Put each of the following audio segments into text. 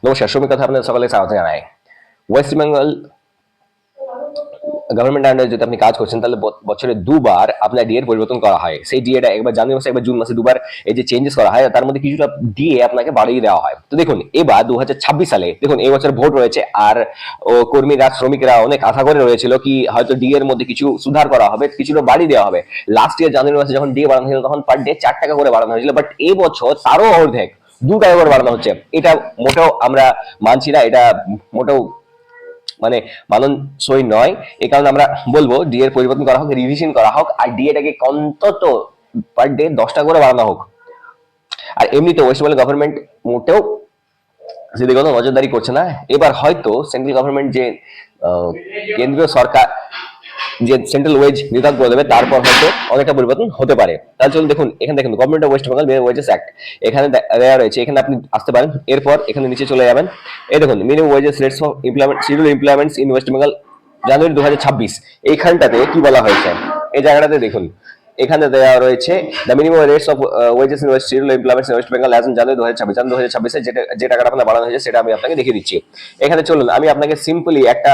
নমস্কার, শ্রমিক কথা আপনাদের সকালে স্বাগত জানাই। ওয়েস্ট বেঙ্গল গভর্নমেন্ট আন্ডারে যদি আপনি কাজ করছেন তাহলে বছরে দুবার আপনার ডিএর পরিবর্তন করা হয়। সেই ডিএটা একবার জানুয়ারি মাসে একবার জুন মাসে দুবার এই যে চেঞ্জেস করা হয়, তার মধ্যে কিছুটা ডিএ আপনাকে বাড়িয়ে দেওয়া হয়। তো দেখুন এবার 2026 সালে দেখুন এই বছর ভোট রয়েছে, আর কর্মীরা শ্রমিকরা অনেক আশা করে রয়েছিল কি হয়তো ডিএ এর মধ্যে কিছু সুধার করা হবে, কিছুটা বাড়িয়ে দেওয়া হবে। লাস্ট ইয়ার জানুয়ারি মাসে যখন ডিএ বাড়ানো হয়েছিল তখন পার ডে 4 টাকা করে বাড়ানো হয়েছিল, বাট এই বছর তারও অর্ধেক 2 টাকা করে বাড়ানো হচ্ছে। এটা মোটেও আমরা মানছি না, এটা মোটেও মানে মানানসই নয়। এই কারণে আমরা বলবো ডিএ এর পরিবর্তন করা হোক, রিভিশন করা হোক, আর ডিএটাকে অন্তত পার ডে 10 টাকা করে বাড়ানো হোক। আর এমনিতে ওয়েস্ট বেঙ্গল গভর্নমেন্ট মোটেও সেদিকে নজরদারি করছে না। এবার হয়তো সেন্ট্রাল গভর্নমেন্ট যে কেন্দ্রীয় সরকার যে সেন্ট্রাল ওয়েজ নির্ধারণ করে দেবে, তারপর হয়তো অনেকটা পরিবর্তন হতে পারে। তাহলে চলুন দেখুন, এখানে দেখুন government of west Bengal minimum wages act এখানে দেওয়া রয়েছে। এখানে আপনি আসতে পারেন, এরপর এখানে নিচে চলে যাবেন। এই দেখুন minimum wages rates of implement schedule implements in West Bengal January 2026। এইখানটাতে কি বলা হয়েছে, এই জায়গাটাতে দেখুন এখানে দেওয়া রয়েছে the minimum rates of wages in west schedule implements in West Bengal as on January 2026। জানুয়ারি 2026 যে টাকাটা আপনার বাড়ানো হয়েছে সেটা আমি আপনাকে দেখিয়ে দিচ্ছি। এখানে চলুন আমি আপনাকে সিম্পলি একটা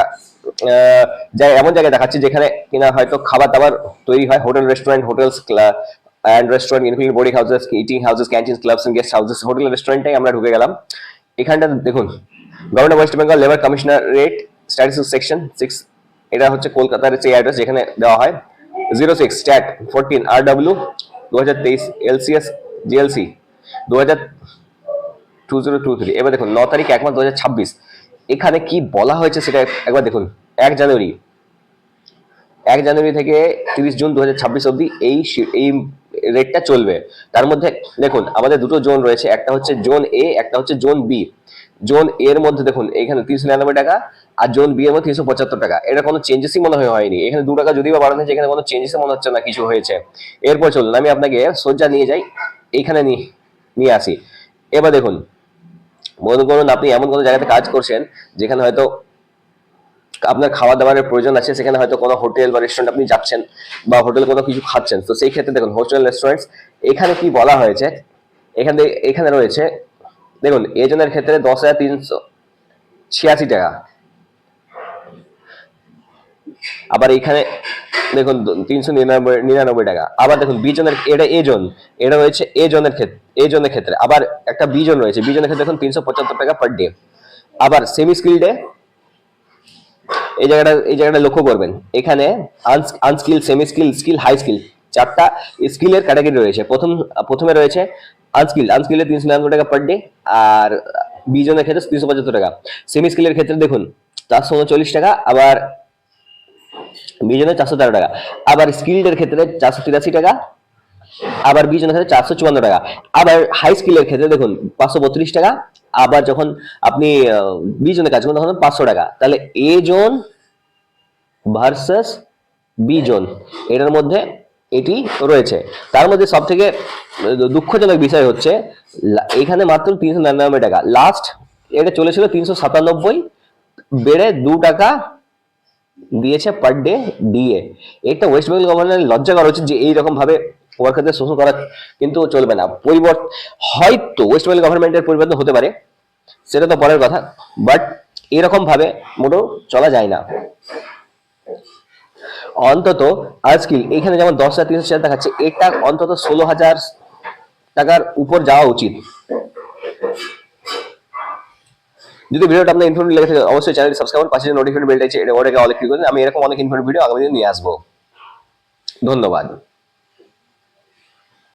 এমন জায়গায় দেখাচ্ছি যেখানে কিনা হয়তো খাবার দাবার তৈরি হয়, hotel restaurant, hotels and restaurant including boarding houses, eating houses, canteens, clubs and guest houses। Hotel রেস্টুরেন্টে আমরা ঢুকে গেলাম। এখানটা দেখুন government of west Bengal labour commissionerate statistics section 6, এটা হচ্ছে কলকাতার সেই অ্যাড্রেস যেখানে দেওয়া হয় 06 স্ট্যাট 14 RW 2023 LCS GLC 2023। এবার দেখুন 9 তারিখ 1 মাস 2026 এখানে কি বলা হয়েছে সেটা একবার দেখুন। 1 জানুয়ারি থেকে 30 জুন 2026 অবধি এই রেটটা চলবে। তার মধ্যে দেখুন আমাদের দুটো জোন রয়েছে, একটা হচ্ছে জোন এ, একটা হচ্ছে জোন বি। জোন এর মধ্যে দেখুন এখানে 399 টাকা, আর জোন বি এর মধ্যে 375 টাকা। এটা কোনো চেঞ্জেসই মনে হয়নি। এখানে 2 টাকা যদিও বা বাড়ানো হয়েছে, এখানে কোনো চেঞ্জেসই মনে হচ্ছে না কিছু হয়েছে। এরপর চলুন আমি আপনাকে সোজা নিয়ে যাই, এইখানে নিয়ে আসি। এবার দেখুন মনে করুন আপনি এমন কোনো জায়গাতে কাজ করছেন যেখানে হয়তো আপনার খাওয়া দাওয়ার প্রয়োজন আছে, সেখানে হয়তো কোনো হোটেল বা রেস্টুরেন্ট আপনি যাচ্ছেন বা হোটেল কোনো কিছু খাচ্ছেন। তো সেই ক্ষেত্রে দেখুন হোটেল রেস্টুরেন্টস এখানে কি বলা হয়েছে, এখানে রয়েছে দেখুন এজনের ক্ষেত্রে 10,386 টাকা। আবার এখানে দেখুন 399 টাকা। আবার দেখুন বি জনের, এটা এটা রয়েছে এ জনের ক্ষেত্রে। আবার একটা বি জন রয়েছে, বি জনের ক্ষেত্রে দেখুন 375 টাকা পার ডে। আবার সেমি স্কিলডে এই জায়গাটা লক্ষ্য করবেন, এখানে unskill, semi skill, skill, high skill 4টা স্কিলের ক্যাটাগরি রয়েছে। প্রথমে রয়েছে আনস্কিলের 399 টাকা পার ডে, আর বি জনের ক্ষেত্রে 375 টাকা। সেমি স্কিলের ক্ষেত্রে দেখুন 439 টাকা, আবার বি জনের 413 টাকা। আবার স্কিলডের ক্ষেত্রে 483 টাকা, আবার বি জনের ক্ষেত্রে 454 টাকা। আবার হাই স্কিলের ক্ষেত্রে দেখুন 532 টাকা। আবার যখন আপনি বি জনে কাজ করেন তখন 500 টাকা। তাহলে এ জোন ভার্সাস বি জোন এটার মধ্যে এটি রয়েছে। তার মধ্যে সব থেকে দুঃখজনক বিষয় হচ্ছে এখানে মাত্র 399 টাকা। লাস্ট এটা চলেছিল 397, বেড়ে 2 টাকা দিয়েছে পার ডে ডিএ। এটা ওয়েস্ট বেঙ্গল গভর্নমেন্ট লজ্জা করা উচিত যে এইরকম ভাবে ওয়ার্কারদের শোষণ করা কিন্তু চলবে না। হয়তো ওয়েস্ট বেঙ্গল গভর্নমেন্টের পরিবর্তন হতে পারে, সেটা তো পরের কথা, বাট এরকম ভাবে মোটেও চলা যায় না। অন্তত আজকিল এখানে যেমন 10,300 দেখাচ্ছে, এটা অন্তত 16,000 টাকার উপর যাওয়া উচিত। যদি ভিডিওটা আপনার ইনফরমেটিভ লেগে থাকে অবশ্যই চ্যানেলটি সাবস্ক্রাইব করুন, পাশে যে নোটিফিকেশন বেলটা আছে এটা ওটাকে অল ক্লিক করুন। আমি এরকম অনেক ইনফরমেটিভ ভিডিও আগামী দিনে নিয়ে আসবো। ধন্যবাদ।